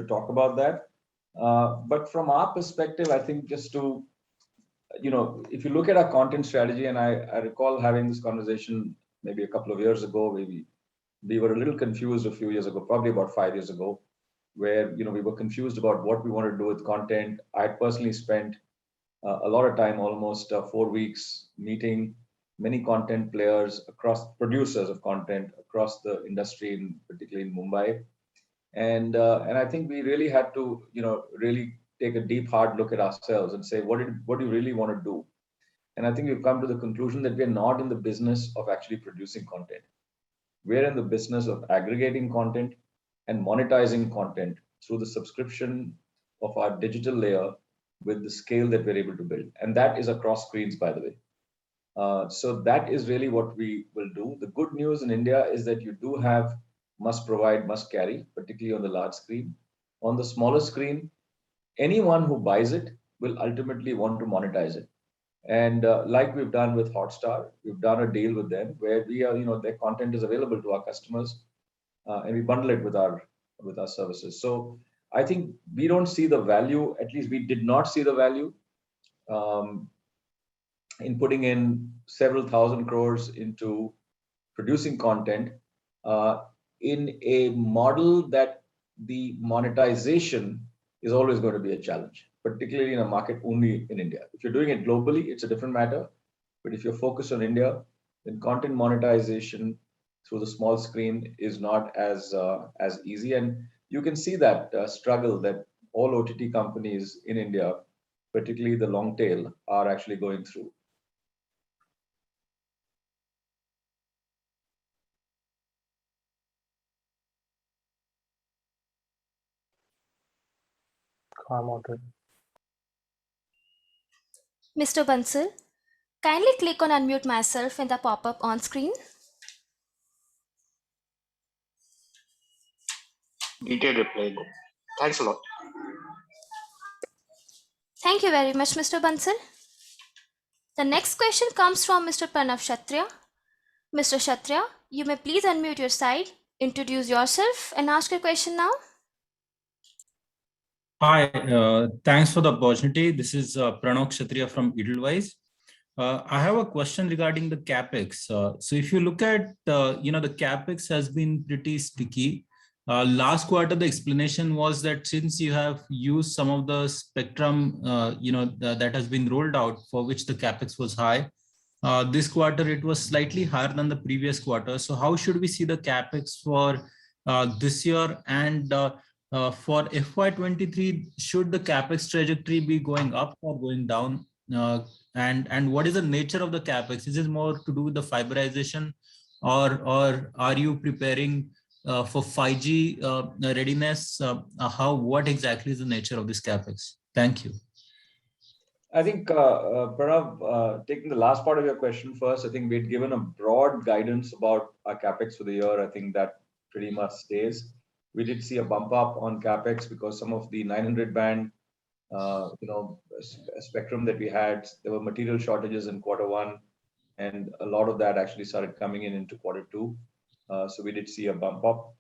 talk about that. But from our perspective, I think just to, if you look at our content strategy, and I recall having this conversation maybe a couple of years ago, maybe we were a little confused a few years ago, probably about 5 years ago, where we were confused about what we wanted to do with content. I personally spent a lot of time, almost 4 weeks, meeting many content players across, producers of content across the industry, particularly in Mumbai, and I think we really had to really take a deep hard look at ourselves and say what do you really want to do. And I think we've come to the conclusion that we're not in the business of actually producing content. We're in the business of aggregating content and monetizing content through the subscription of our digital layer with the scale that we're able to build, and that is across screens, by the way. So that is really what we will do. The good news in India is that you do have must provide, must carry, particularly on the large screen. On the smaller screen, anyone who buys it will ultimately want to monetize it. And like we've done with Hotstar, we've done a deal with them where we are, their content is available to our customers, and we bundle it with our services. So I think we don't see the value. At least we did not see the value in putting in several thousand crores into producing content in a model that the monetization is always going to be a challenge, particularly in a market only in India. If you're doing it globally, it's a different matter. But if you're focused on India, then content monetization through the small screen is not as easy. And you can see that struggle that all OTT companies in India, particularly the long tail, are actually going through. Mr. Bansal, kindly click on unmute myself in the pop-up on screen. Detailed reply. Thanks a lot. Thank you very much, Mr. Bansal. The next question comes from Mr. Pranav Kshatriya. Mr. Kshatriya, you may please unmute your side, introduce yourself and ask your question now. Hi, thanks for the opportunity. This is Pranav Kshatriya from Edelweiss. I have a question regarding the capex. So if you look at, the capex has been pretty sticky. Last quarter, the explanation was that since you have used some of the spectrum, that has been rolled out for which the capex was high, this quarter it was slightly higher than the previous quarter. So how should we see the capex for this year? And for FY23, should the capex trajectory be going up or going down? And what is the nature of the capex? Is it more to do with the fiberization, or are you preparing for 5G readiness? What exactly is the nature of this capex? Thank you. I think, Pranav, taking the last part of your question first, I think we'd given a broad guidance about our capex for the year. I think that pretty much stays. We did see a bump up on capex because some of the 900 band, spectrum that we had, there were material shortages in Q1, and a lot of that actually started coming into Q2. So we did see a bump up.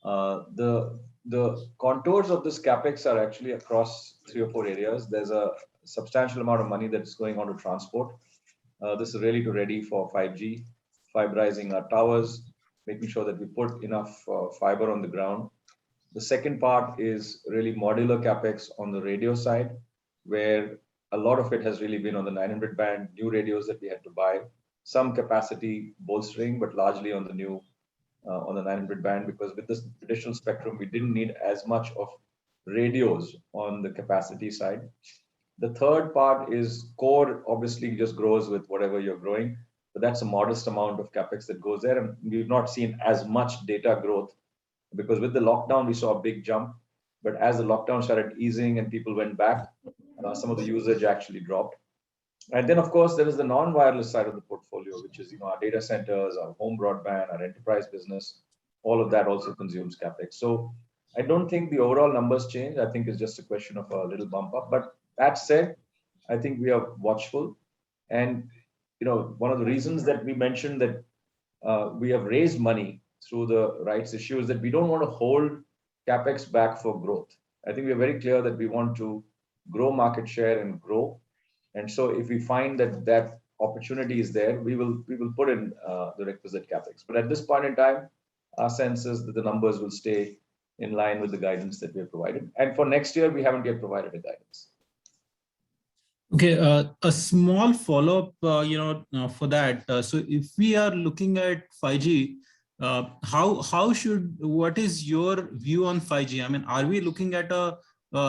The contours of this capex are actually across 3 or 4 areas. There's a substantial amount of money that's going on to transport. This is really to ready for 5G, fiberizing our towers, making sure that we put enough fiber on the ground. The second part is really modular capex on the radio side, where a lot of it has really been on the 900 band, new radios that we had to buy, some capacity bolstering, but largely on the new on the 900 band, because with this additional spectrum, we didn't need as much of radios on the capacity side. The third part is core, obviously just grows with whatever you're growing, but that's a modest amount of capex that goes there. And we've not seen as much data growth because with the lockdown, we saw a big jump. But as the lockdown started easing and people went back, some of the usage actually dropped. And then, of course, there is the non-wireless side of the portfolio. portfolio, which is our data centers, our home broadband, our enterprise business, all of that also consumes capex. So I don't think the overall numbers change. I think it's just a question of a little bump up. But that said, I think we are watchful. And one of the reasons that we mentioned that we have raised money through the rights issue is that we don't want to hold capex back for growth. I think we're very clear that we want to grow market share and grow. And so if we find that that opportunity is there, we will put in the requisite capex. But at this point in time, our sense is that the numbers will stay in line with the guidance that we have provided. And for next year, we haven't yet provided a guidance. Okay, a small follow-up, for that. So if we are looking at 5G, what is your view on 5G? I mean, are we looking at a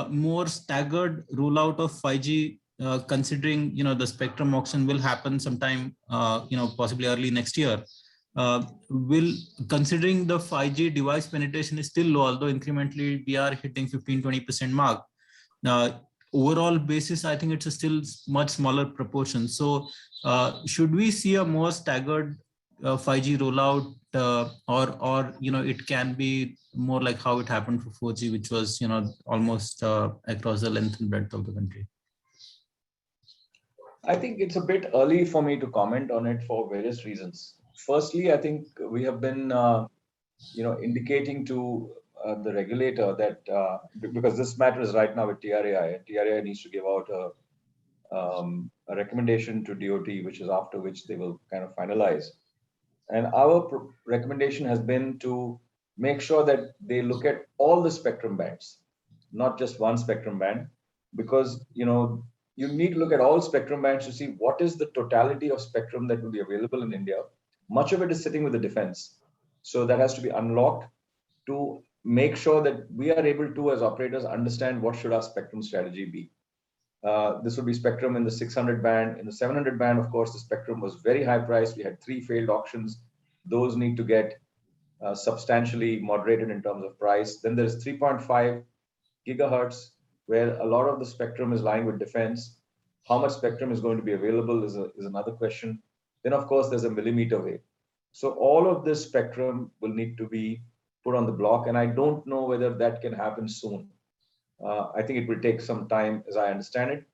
more staggered rollout of 5G, considering the spectrum auction will happen sometime, possibly early next year? Considering the 5G device penetration is still low, although incrementally we are hitting 15-20% mark. Overall basis, I think it's a still much smaller proportion. So should we see a more staggered 5G rollout, or it can be more like how it happened for 4G, which was almost across the length and breadth of the country? I think it's a bit early for me to comment on it for various reasons. Firstly, I think we have been indicating to the regulator that because this matter is right now with TRAI, and TRAI needs to give out a recommendation to DOT, which is after which they will kind of finalize. And our recommendation has been to make sure that they look at all the spectrum bands, not just one spectrum band, because you need to look at all spectrum bands to see what is the totality of spectrum that will be available in India. Much of it is sitting with the defense, so that has to be unlocked to make sure that we are able to, as operators, understand what should our spectrum strategy be. This would be spectrum in the 600 band. In the 700 band, of course, the spectrum was very high priced. We had 3 failed auctions. Those need to get substantially moderated in terms of price. Then there is 3.5 gigahertz, where a lot of the spectrum is lying with defense. How much spectrum is going to be available is another question. Then, of course, there's a millimeter wave. So all of this spectrum will need to be put on the block, and I don't know whether that can happen soon. I think it will take some time, as I understand it,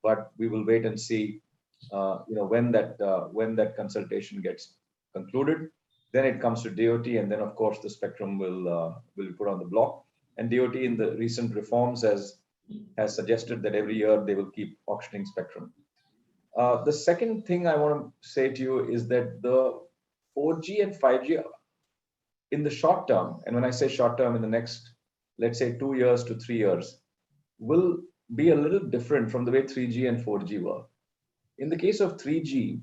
but we will wait and see, when that consultation gets concluded. Then it comes to DOT, and then of course the spectrum will be put on the block. And DOT in the recent reforms has suggested that every year they will keep auctioning spectrum. The second thing I want to say to you is that the 4G and 5G in the short term, and when I say short term, in the next, let's say 2 years to 3 years, will be a little different from the way 3G and 4G were. In the case of 3G,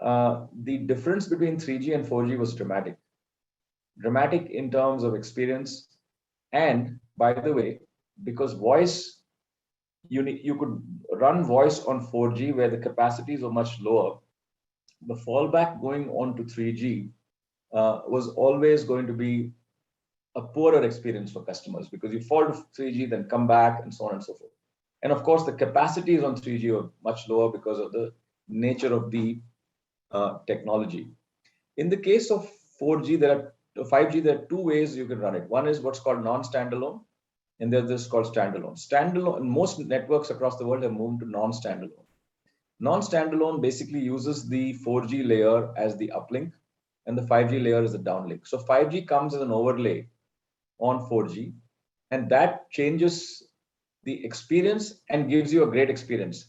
the difference between 3G and 4G was dramatic. Dramatic in terms of experience. And by the way, because voice, you could run voice on 4G where the capacities were much lower. The fallback going on to 3G was always going to be a poorer experience for customers, because you fall to 3G, then come back, and so on and so forth. And of course, the capacities on 3G are much lower because of the nature of the technology. In the case of 5G, there are 2 ways you can run it. One is what's called non-standalone, and there's this called standalone. Standalone, most networks across the world have moved to non-standalone. Non-standalone basically uses the 4G layer as the uplink, and the 5G layer is the downlink. So 5G comes as an overlay on 4G, and that changes the experience and gives you a great experience.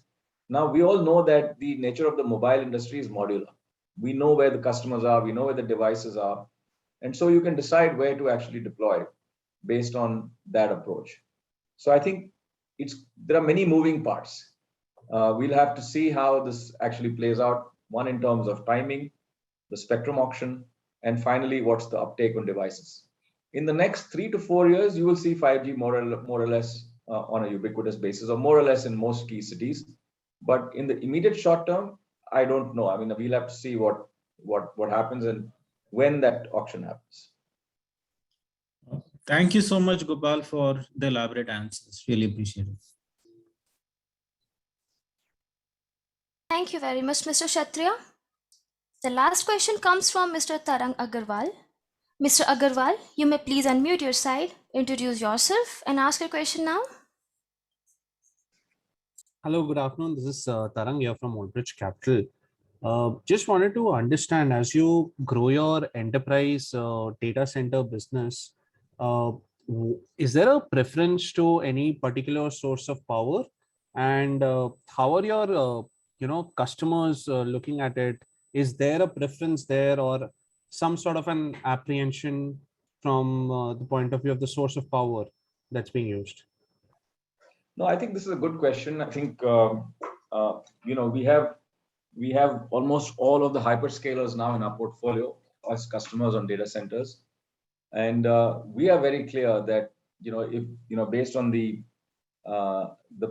Now, we all know that the nature of the mobile industry is modular. We know where the customers are, we know where the devices are, and so you can decide where to actually deploy based on that approach. So I think there are many moving parts. We'll have to see how this actually plays out, one in terms of timing, the spectrum auction, and finally, what's the uptake on devices. In the next 3 to 4 years, you will see 5G more or less on a ubiquitous basis, or more or less in most key cities. But in the immediate short term, I don't know. I mean, we'll have to see what happens and when that auction happens. Thank you so much, Gopal, for the elaborate answers. Really appreciate it. Thank you very much, Mr. Kshatriya. The last question comes from Mr. Tarang Agarwal. Mr. Agarwal, you may please unmute your side, introduce yourself, and ask your question now. Hello, good afternoon. This is Tarang here from Old Bridge Capital. Just wanted to understand, as you grow your enterprise data center business, is there a preference to any particular source of power? And how are your customers looking at it? Is there a preference there, or some sort of an apprehension from the point of view of the source of power that's being used? No, I think this is a good question. I think we have almost all of the hyperscalers now in our portfolio as customers on data centers, and we are very clear that if based on the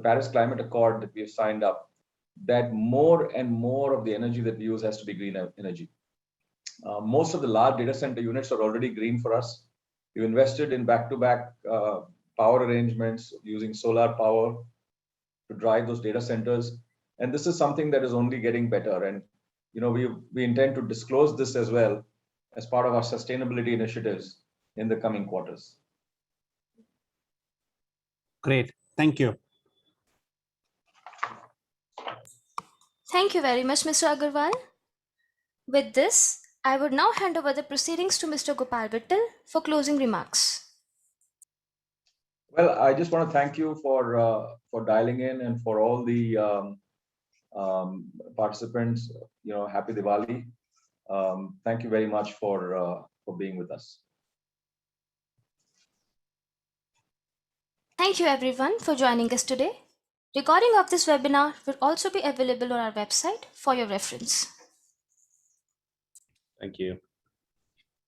Paris Climate Accord that we have signed up, that more and more of the energy that we use has to be green energy. Most of the large data center units are already green for us. We've invested in back-to-back power arrangements using solar power to drive those data centers. And this is something that is only getting better. And we intend to disclose this as well as part of our sustainability initiatives in the coming quarters. Great. Thank you. Thank you very much, Mr. Agarwal. With this, I would now hand over the proceedings to Mr. Gopal Vittal for closing remarks. Well, I just want to thank you for dialing in, and for all the participants. Happy Diwali. Thank you very much for being with us. Thank you everyone for joining us today. Recording of this webinar will also be available on our website for your reference. Thank you.